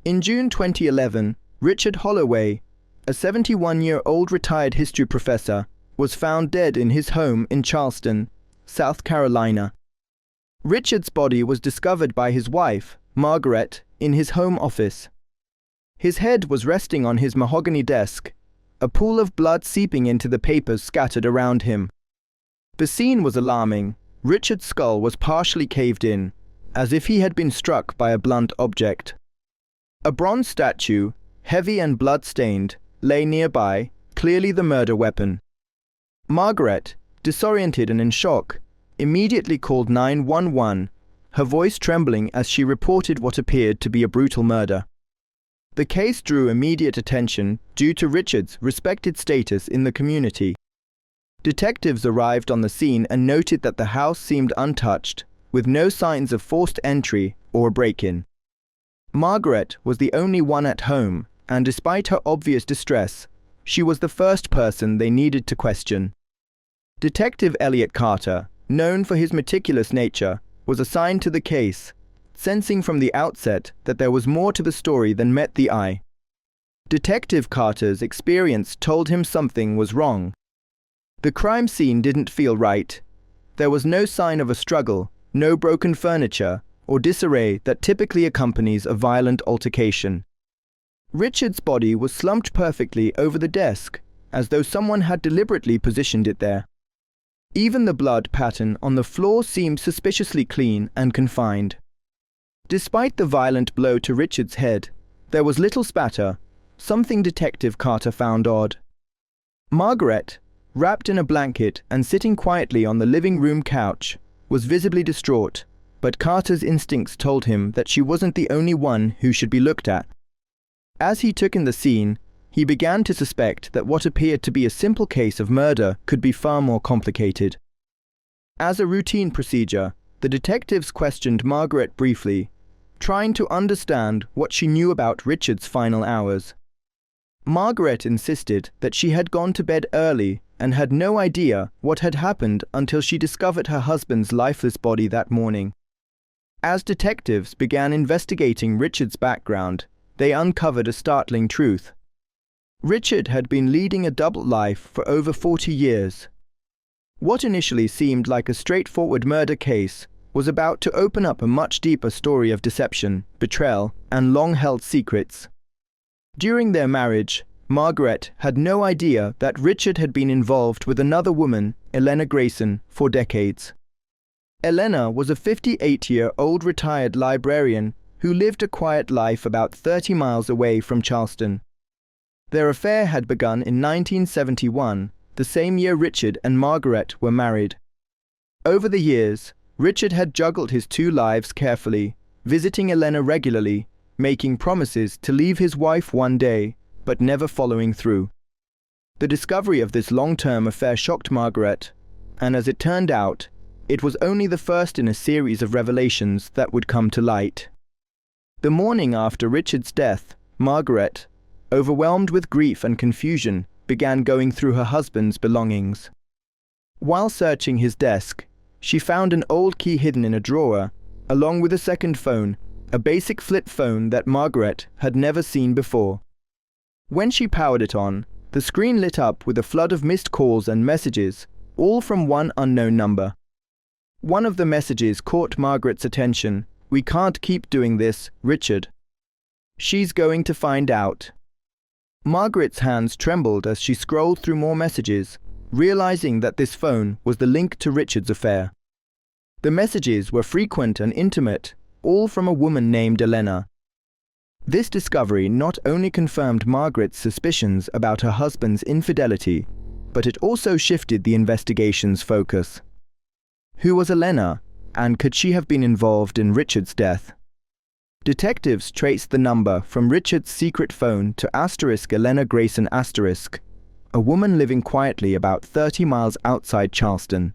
In June 2011, Richard Holloway, a 71-year-old retired history professor, was found dead in his home in Charleston, South Carolina. Richard's body was discovered by his wife, Margaret, in his home office. His head was resting on his mahogany desk, a pool of blood seeping into the papers scattered around him. The scene was alarming. Richard's skull was partially caved in, as if he had been struck by a blunt object. A bronze statue, heavy and blood-stained, lay nearby, clearly the murder weapon. Margaret, disoriented and in shock, immediately called 911, her voice trembling as she reported what appeared to be a brutal murder. The case drew immediate attention due to Richard's respected status in the community. Detectives arrived on the scene and noted that the house seemed untouched, with no signs of forced entry or break-in. Margaret was the only one at home, and despite her obvious distress, she was the first person they needed to question. Detective Elliot Carter, known for his meticulous nature, was assigned to the case, sensing from the outset that there was more to the story than met the eye. Detective Carter's experience told him something was wrong. The crime scene didn't feel right. There was no sign of a struggle, no broken furniture, or disarray that typically accompanies a violent altercation. Richard's body was slumped perfectly over the desk, as though someone had deliberately positioned it there. Even the blood pattern on the floor seemed suspiciously clean and confined. Despite the violent blow to Richard's head, there was little spatter, something Detective Carter found odd. Margaret, wrapped in a blanket and sitting quietly on the living room couch, was visibly distraught, but Carter's instincts told him that she wasn't the only one who should be looked at. As he took in the scene, he began to suspect that what appeared to be a simple case of murder could be far more complicated. As a routine procedure, the detectives questioned Margaret briefly, trying to understand what she knew about Richard's final hours. Margaret insisted that she had gone to bed early and had no idea what had happened until she discovered her husband's lifeless body that morning. As detectives began investigating Richard's background, they uncovered a startling truth. Richard had been leading a double life for over 40 years. What initially seemed like a straightforward murder case was about to open up a much deeper story of deception, betrayal, and long-held secrets. During their marriage, Margaret had no idea that Richard had been involved with another woman, Elena Grayson, for decades. Elena was a 58-year-old retired librarian who lived a quiet life about 30 miles away from Charleston. Their affair had begun in 1971, the same year Richard and Margaret were married. Over the years, Richard had juggled his two lives carefully, visiting Elena regularly, making promises to leave his wife one day, but never following through. The discovery of this long-term affair shocked Margaret, and as it turned out, it was only the first in a series of revelations that would come to light. The morning after Richard's death, Margaret, overwhelmed with grief and confusion, began going through her husband's belongings. While searching his desk, she found an old key hidden in a drawer, along with a second phone, a basic flip phone that Margaret had never seen before. When she powered it on, the screen lit up with a flood of missed calls and messages, all from one unknown number. One of the messages caught Margaret's attention. "We can't keep doing this, Richard. She's going to find out." Margaret's hands trembled as she scrolled through more messages, realizing that this phone was the link to Richard's affair. The messages were frequent and intimate, all from a woman named Elena. This discovery not only confirmed Margaret's suspicions about her husband's infidelity, but it also shifted the investigation's focus. Who was Elena, and could she have been involved in Richard's death? Detectives traced the number from Richard's secret phone to Elena Grayson *, a woman living quietly about 30 miles outside Charleston.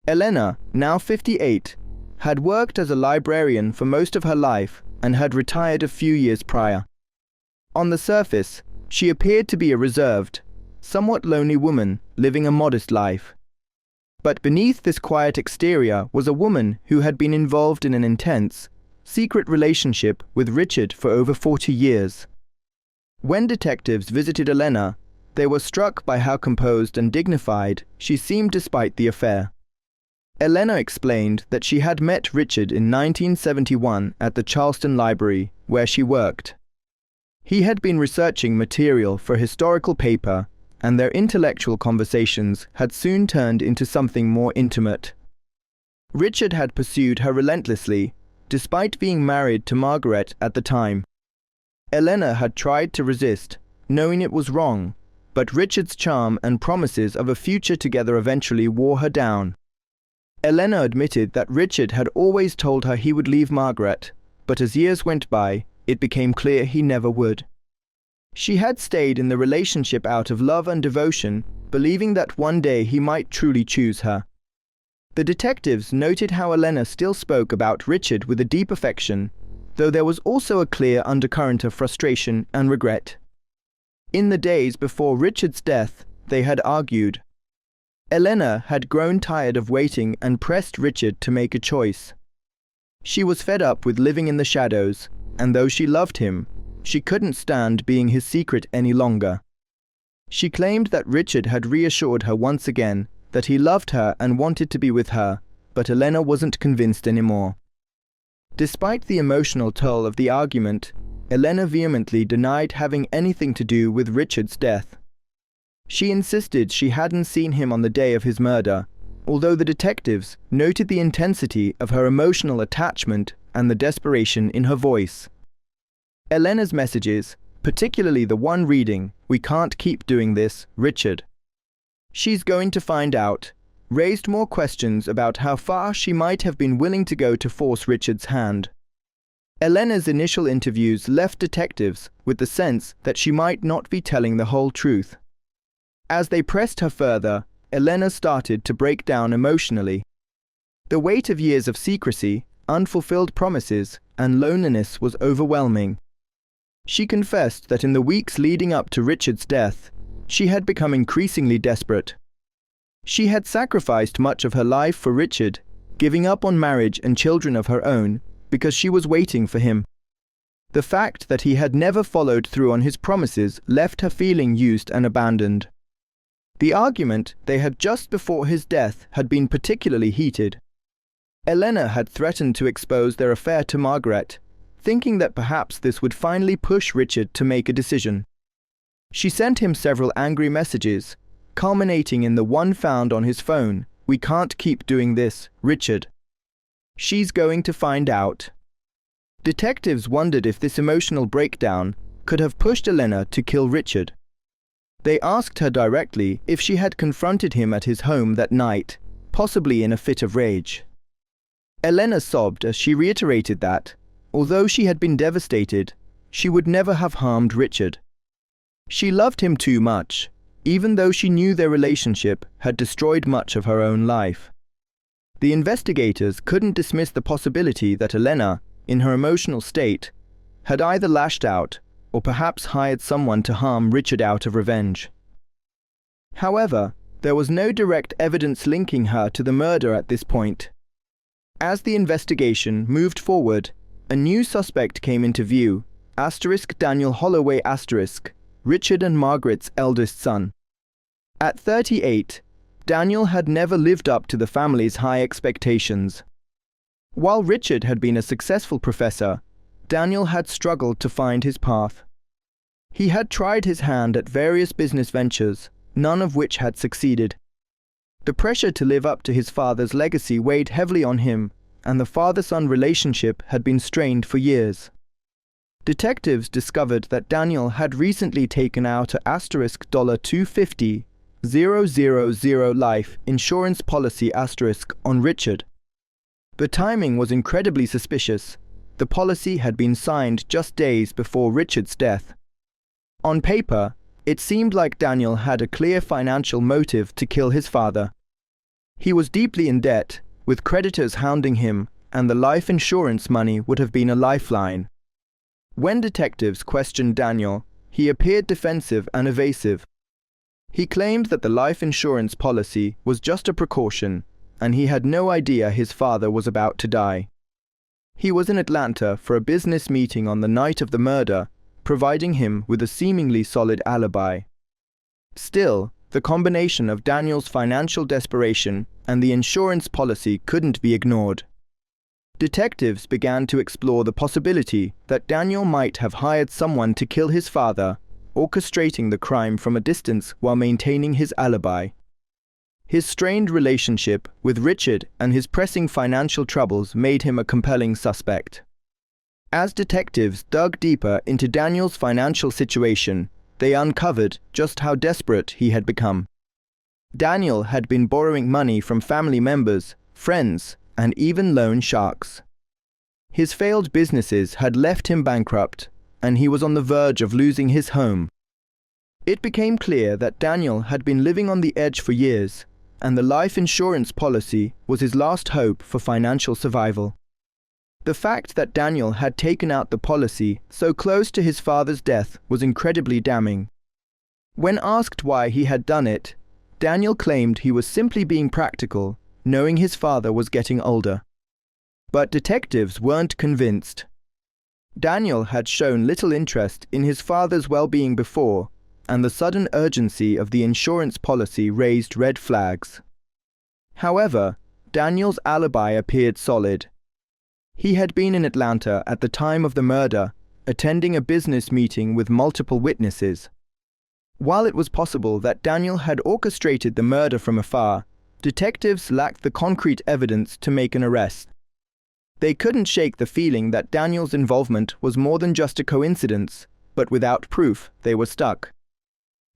Elena, now 58, had worked as a librarian for most of her life and had retired a few years prior. On the surface, she appeared to be a reserved, somewhat lonely woman living a modest life. But beneath this quiet exterior was a woman who had been involved in an intense, secret relationship with Richard for over 40 years. When detectives visited Elena, they were struck by how composed and dignified she seemed despite the affair. Elena explained that she had met Richard in 1971 at the Charleston Library, where she worked. He had been researching material for a historical paper, and their intellectual conversations had soon turned into something more intimate. Richard had pursued her relentlessly, despite being married to Margaret at the time. Elena had tried to resist, knowing it was wrong, but Richard's charm and promises of a future together eventually wore her down. Elena admitted that Richard had always told her he would leave Margaret, but as years went by, it became clear he never would. She had stayed in the relationship out of love and devotion, believing that one day he might truly choose her. The detectives noted how Elena still spoke about Richard with a deep affection, though there was also a clear undercurrent of frustration and regret. In the days before Richard's death, they had argued. Elena had grown tired of waiting and pressed Richard to make a choice. She was fed up with living in the shadows, and though she loved him, she couldn't stand being his secret any longer. She claimed that Richard had reassured her once again that he loved her and wanted to be with her, but Elena wasn't convinced anymore. Despite the emotional toll of the argument, Elena vehemently denied having anything to do with Richard's death. She insisted she hadn't seen him on the day of his murder, although the detectives noted the intensity of her emotional attachment and the desperation in her voice. Elena's messages, particularly the one reading, "We can't keep doing this, Richard. She's going to find out," raised more questions about how far she might have been willing to go to force Richard's hand. Elena's initial interviews left detectives with the sense that she might not be telling the whole truth. As they pressed her further, Elena started to break down emotionally. The weight of years of secrecy, unfulfilled promises, and loneliness was overwhelming. She confessed that in the weeks leading up to Richard's death, she had become increasingly desperate. She had sacrificed much of her life for Richard, giving up on marriage and children of her own because she was waiting for him. The fact that he had never followed through on his promises left her feeling used and abandoned. The argument they had just before his death had been particularly heated. Elena had threatened to expose their affair to Margaret, thinking that perhaps this would finally push Richard to make a decision. She sent him several angry messages, culminating in the one found on his phone, "We can't keep doing this, Richard. She's going to find out." Detectives wondered if this emotional breakdown could have pushed Elena to kill Richard. They asked her directly if she had confronted him at his home that night, possibly in a fit of rage. Elena sobbed as she reiterated that, although she had been devastated, she would never have harmed Richard. She loved him too much, even though she knew their relationship had destroyed much of her own life. The investigators couldn't dismiss the possibility that Elena, in her emotional state, had either lashed out or perhaps hired someone to harm Richard out of revenge. However, there was no direct evidence linking her to the murder at this point. As the investigation moved forward, a new suspect came into view, Daniel Holloway, Richard and Margaret's eldest son. At 38, Daniel had never lived up to the family's high expectations. While Richard had been a successful professor, Daniel had struggled to find his path. He had tried his hand at various business ventures, none of which had succeeded. The pressure to live up to his father's legacy weighed heavily on him, and the father-son relationship had been strained for years. Detectives discovered that Daniel had recently taken out a $250,000 life insurance policy on Richard. The timing was incredibly suspicious. The policy had been signed just days before Richard's death. On paper, it seemed like Daniel had a clear financial motive to kill his father. He was deeply in debt, with creditors hounding him, and the life insurance money would have been a lifeline. When detectives questioned Daniel, he appeared defensive and evasive. He claimed that the life insurance policy was just a precaution, and he had no idea his father was about to die. He was in Atlanta for a business meeting on the night of the murder, providing him with a seemingly solid alibi. Still, the combination of Daniel's financial desperation and the insurance policy couldn't be ignored. Detectives began to explore the possibility that Daniel might have hired someone to kill his father, orchestrating the crime from a distance while maintaining his alibi. His strained relationship with Richard and his pressing financial troubles made him a compelling suspect. As detectives dug deeper into Daniel's financial situation, they uncovered just how desperate he had become. Daniel had been borrowing money from family members, friends, and even loan sharks. His failed businesses had left him bankrupt, and he was on the verge of losing his home. It became clear that Daniel had been living on the edge for years, and the life insurance policy was his last hope for financial survival. The fact that Daniel had taken out the policy so close to his father's death was incredibly damning. When asked why he had done it, Daniel claimed he was simply being practical, knowing his father was getting older. But detectives weren't convinced. Daniel had shown little interest in his father's well-being before, and the sudden urgency of the insurance policy raised red flags. However, Daniel's alibi appeared solid. He had been in Atlanta at the time of the murder, attending a business meeting with multiple witnesses. While it was possible that Daniel had orchestrated the murder from afar, detectives lacked the concrete evidence to make an arrest. They couldn't shake the feeling that Daniel's involvement was more than just a coincidence, but without proof, they were stuck.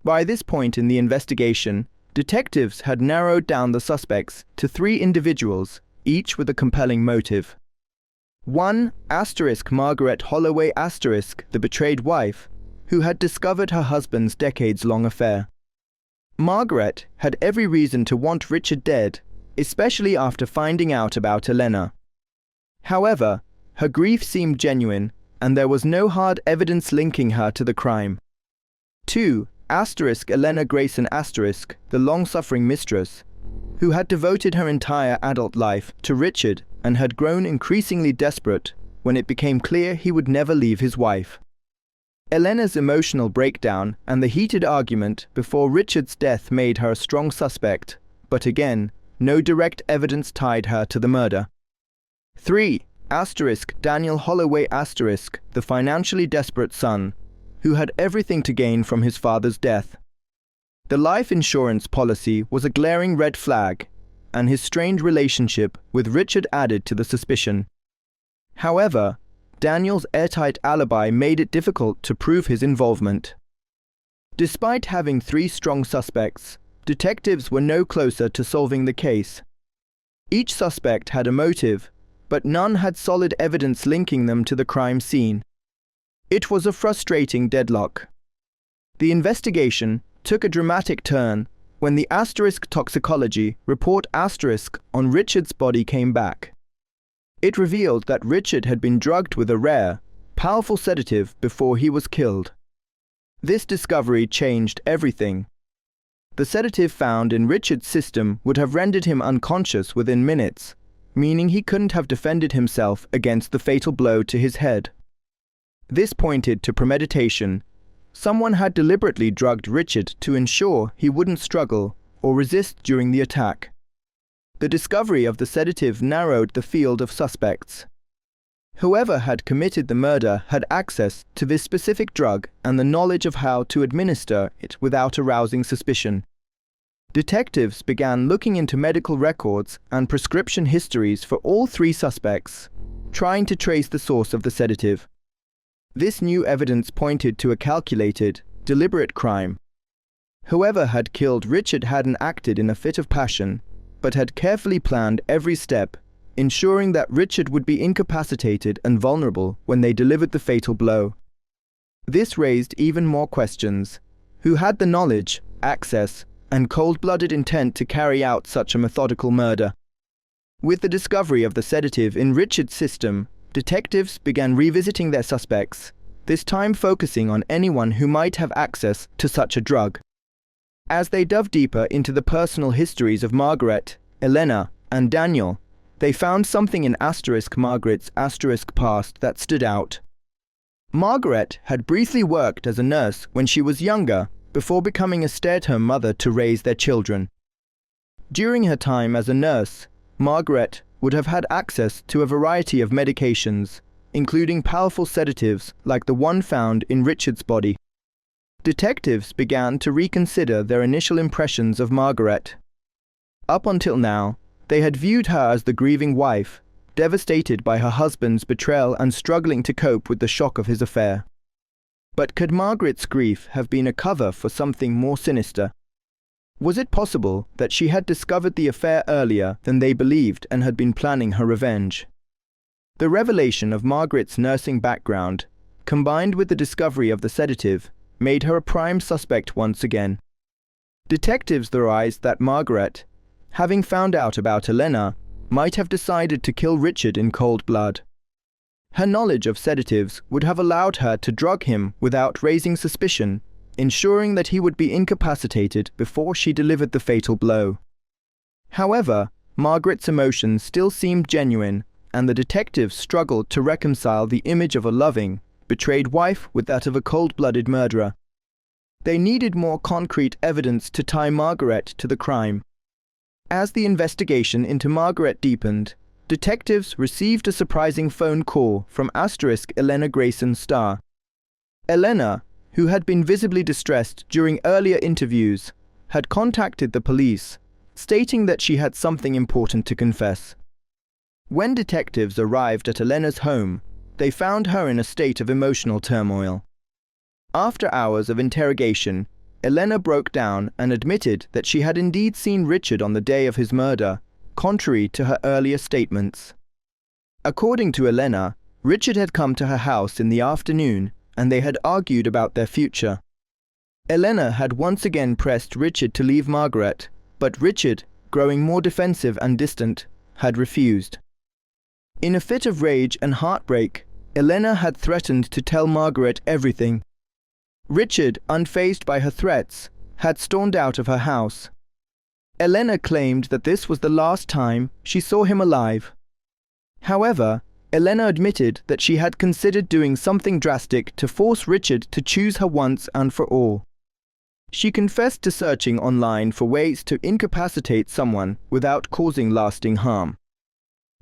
By this point in the investigation, detectives had narrowed down the suspects to 3 individuals, each with a compelling motive. 1. Margaret Holloway the betrayed wife, who had discovered her husband's decades-long affair. Margaret had every reason to want Richard dead, especially after finding out about Elena. However, her grief seemed genuine, and there was no hard evidence linking her to the crime. 2. Elena Grayson the long-suffering mistress, who had devoted her entire adult life to Richard and had grown increasingly desperate when it became clear he would never leave his wife. Elena's emotional breakdown and the heated argument before Richard's death made her a strong suspect, but again, no direct evidence tied her to the murder. 3. Daniel Holloway the financially desperate son, who had everything to gain from his father's death. The life insurance policy was a glaring red flag, and his strained relationship with Richard added to the suspicion. However, Daniel's airtight alibi made it difficult to prove his involvement. Despite having 3 strong suspects, detectives were no closer to solving the case. Each suspect had a motive, but none had solid evidence linking them to the crime scene. It was a frustrating deadlock. The investigation took a dramatic turn when the toxicology report on Richard's body came back. It revealed that Richard had been drugged with a rare, powerful sedative before he was killed. This discovery changed everything. The sedative found in Richard's system would have rendered him unconscious within minutes, meaning he couldn't have defended himself against the fatal blow to his head. This pointed to premeditation. Someone had deliberately drugged Richard to ensure he wouldn't struggle or resist during the attack. The discovery of the sedative narrowed the field of suspects. Whoever had committed the murder had access to this specific drug and the knowledge of how to administer it without arousing suspicion. Detectives began looking into medical records and prescription histories for all 3 suspects, trying to trace the source of the sedative. This new evidence pointed to a calculated, deliberate crime. Whoever had killed Richard hadn't acted in a fit of passion, but had carefully planned every step, ensuring that Richard would be incapacitated and vulnerable when they delivered the fatal blow. This raised even more questions. Who had the knowledge, access, and cold-blooded intent to carry out such a methodical murder? With the discovery of the sedative in Richard's system, detectives began revisiting their suspects, this time focusing on anyone who might have access to such a drug. As they dove deeper into the personal histories of Margaret, Elena, and Daniel, they found something in Margaret's past that stood out. Margaret had briefly worked as a nurse when she was younger, before becoming a stay-at-home mother to raise their children. During her time as a nurse, Margaret would have had access to a variety of medications, including powerful sedatives like the one found in Richard's body. Detectives began to reconsider their initial impressions of Margaret. Up until now, they had viewed her as the grieving wife, devastated by her husband's betrayal and struggling to cope with the shock of his affair. But could Margaret's grief have been a cover for something more sinister? Was it possible that she had discovered the affair earlier than they believed and had been planning her revenge? The revelation of Margaret's nursing background, combined with the discovery of the sedative, made her a prime suspect once again. Detectives theorized that Margaret, having found out about Elena, might have decided to kill Richard in cold blood. Her knowledge of sedatives would have allowed her to drug him without raising suspicion, ensuring that he would be incapacitated before she delivered the fatal blow. However, Margaret's emotions still seemed genuine, and the detectives struggled to reconcile the image of a loving, betrayed wife with that of a cold-blooded murderer. They needed more concrete evidence to tie Margaret to the crime. As the investigation into Margaret deepened, detectives received a surprising phone call from Elena Grayson Starr. Elena, who had been visibly distressed during earlier interviews, had contacted the police, stating that she had something important to confess. When detectives arrived at Elena's home, they found her in a state of emotional turmoil. After hours of interrogation, Elena broke down and admitted that she had indeed seen Richard on the day of his murder, contrary to her earlier statements. According to Elena, Richard had come to her house in the afternoon and they had argued about their future. Elena had once again pressed Richard to leave Margaret, but Richard, growing more defensive and distant, had refused. In a fit of rage and heartbreak, Elena had threatened to tell Margaret everything. Richard, unfazed by her threats, had stormed out of her house. Elena claimed that this was the last time she saw him alive. However, Elena admitted that she had considered doing something drastic to force Richard to choose her once and for all. She confessed to searching online for ways to incapacitate someone without causing lasting harm.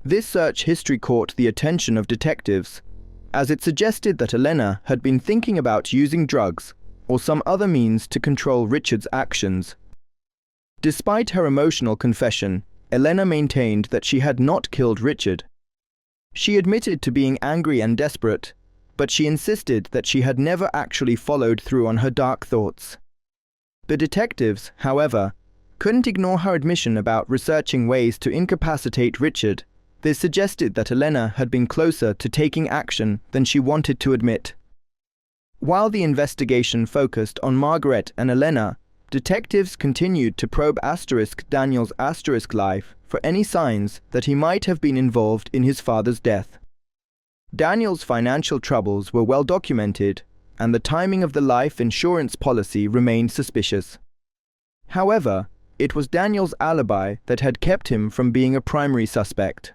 This search history caught the attention of detectives, as it suggested that Elena had been thinking about using drugs or some other means to control Richard's actions. Despite her emotional confession, Elena maintained that she had not killed Richard. She admitted to being angry and desperate, but she insisted that she had never actually followed through on her dark thoughts. The detectives, however, couldn't ignore her admission about researching ways to incapacitate Richard. This suggested that Elena had been closer to taking action than she wanted to admit. While the investigation focused on Margaret and Elena, detectives continued to probe Daniel's life for any signs that he might have been involved in his father's death. Daniel's financial troubles were well documented, and the timing of the life insurance policy remained suspicious. However, it was Daniel's alibi that had kept him from being a primary suspect.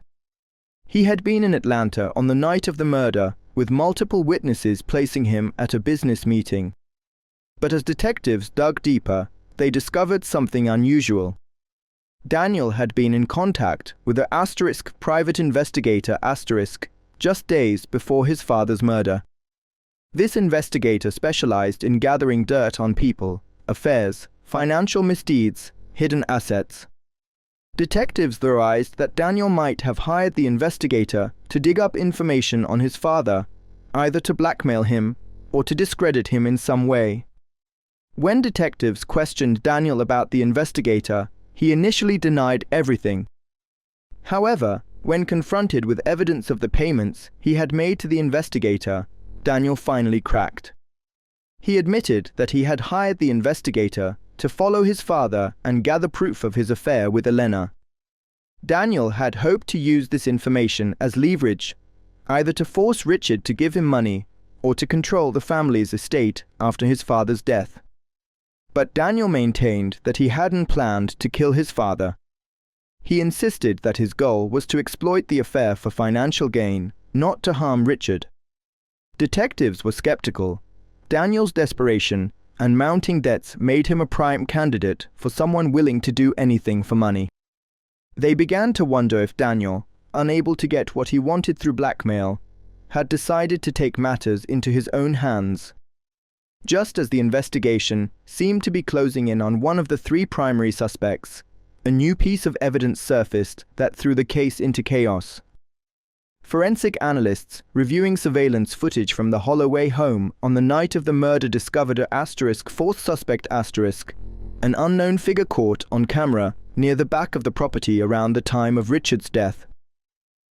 He had been in Atlanta on the night of the murder, with multiple witnesses placing him at a business meeting. But as detectives dug deeper, they discovered something unusual. Daniel had been in contact with the private investigator just days before his father's murder. This investigator specialized in gathering dirt on people, affairs, financial misdeeds, hidden assets. Detectives theorized that Daniel might have hired the investigator to dig up information on his father, either to blackmail him or to discredit him in some way. When detectives questioned Daniel about the investigator, he initially denied everything. However, when confronted with evidence of the payments he had made to the investigator, Daniel finally cracked. He admitted that he had hired the investigator to follow his father and gather proof of his affair with Elena. Daniel had hoped to use this information as leverage, either to force Richard to give him money or to control the family's estate after his father's death. But Daniel maintained that he hadn't planned to kill his father. He insisted that his goal was to exploit the affair for financial gain, not to harm Richard. Detectives were skeptical. Daniel's desperation and mounting debts made him a prime candidate for someone willing to do anything for money. They began to wonder if Daniel, unable to get what he wanted through blackmail, had decided to take matters into his own hands. Just as the investigation seemed to be closing in on one of the three primary suspects, a new piece of evidence surfaced that threw the case into chaos. Forensic analysts reviewing surveillance footage from the Holloway home on the night of the murder discovered a fourth suspect an unknown figure caught on camera near the back of the property around the time of Richard's death.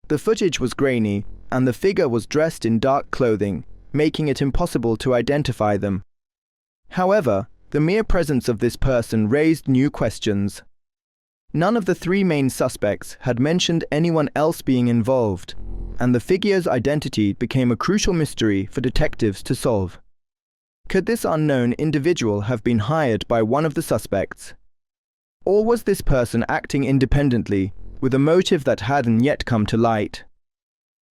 The footage was grainy, and the figure was dressed in dark clothing, making it impossible to identify them. However, the mere presence of this person raised new questions. None of the three main suspects had mentioned anyone else being involved, and the figure's identity became a crucial mystery for detectives to solve. Could this unknown individual have been hired by one of the suspects? Or was this person acting independently, with a motive that hadn't yet come to light?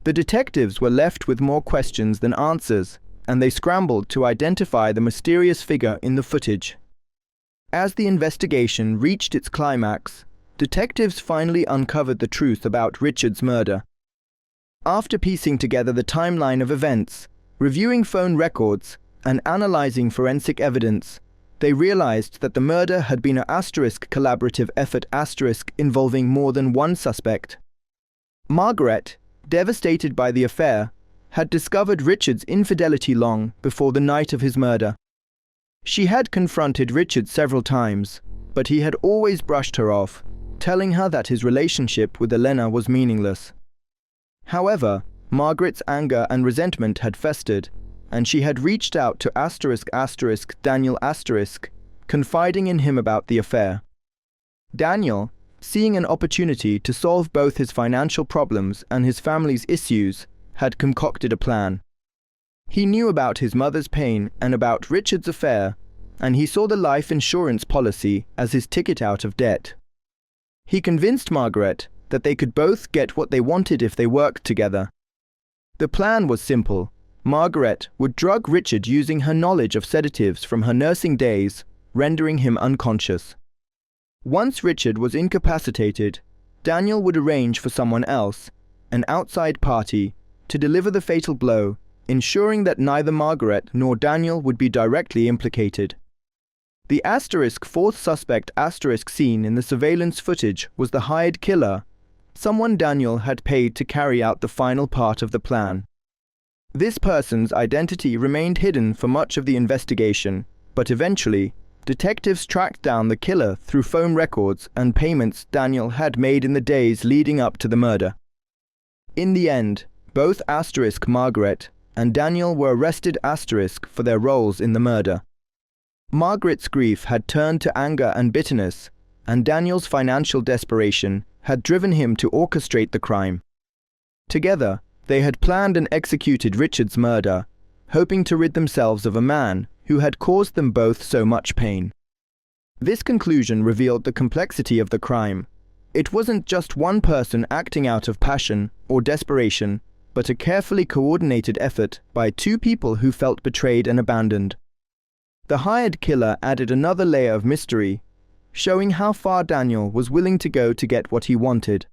The detectives were left with more questions than answers, and they scrambled to identify the mysterious figure in the footage. As the investigation reached its climax, detectives finally uncovered the truth about Richard's murder. After piecing together the timeline of events, reviewing phone records, and analyzing forensic evidence, they realized that the murder had been a collaborative effort involving more than one suspect. Margaret, devastated by the affair, had discovered Richard's infidelity long before the night of his murder. She had confronted Richard several times, but he had always brushed her off, telling her that his relationship with Elena was meaningless. However, Margaret's anger and resentment had festered, and she had reached out to Daniel confiding in him about the affair. Daniel, seeing an opportunity to solve both his financial problems and his family's issues, had concocted a plan. He knew about his mother's pain and about Richard's affair, and he saw the life insurance policy as his ticket out of debt. He convinced Margaret that they could both get what they wanted if they worked together. The plan was simple. Margaret would drug Richard using her knowledge of sedatives from her nursing days, rendering him unconscious. Once Richard was incapacitated, Daniel would arrange for someone else, an outside party, to deliver the fatal blow, ensuring that neither Margaret nor Daniel would be directly implicated. The fourth suspect seen in the surveillance footage was the hired killer, someone Daniel had paid to carry out the final part of the plan. This person's identity remained hidden for much of the investigation, but eventually, detectives tracked down the killer through phone records and payments Daniel had made in the days leading up to the murder. In the end, both Margaret and Daniel were arrested for their roles in the murder. Margaret's grief had turned to anger and bitterness, and Daniel's financial desperation had driven him to orchestrate the crime. Together, they had planned and executed Richard's murder, hoping to rid themselves of a man who had caused them both so much pain. This conclusion revealed the complexity of the crime. It wasn't just one person acting out of passion or desperation, but a carefully coordinated effort by two people who felt betrayed and abandoned. The hired killer added another layer of mystery, showing how far Daniel was willing to go to get what he wanted.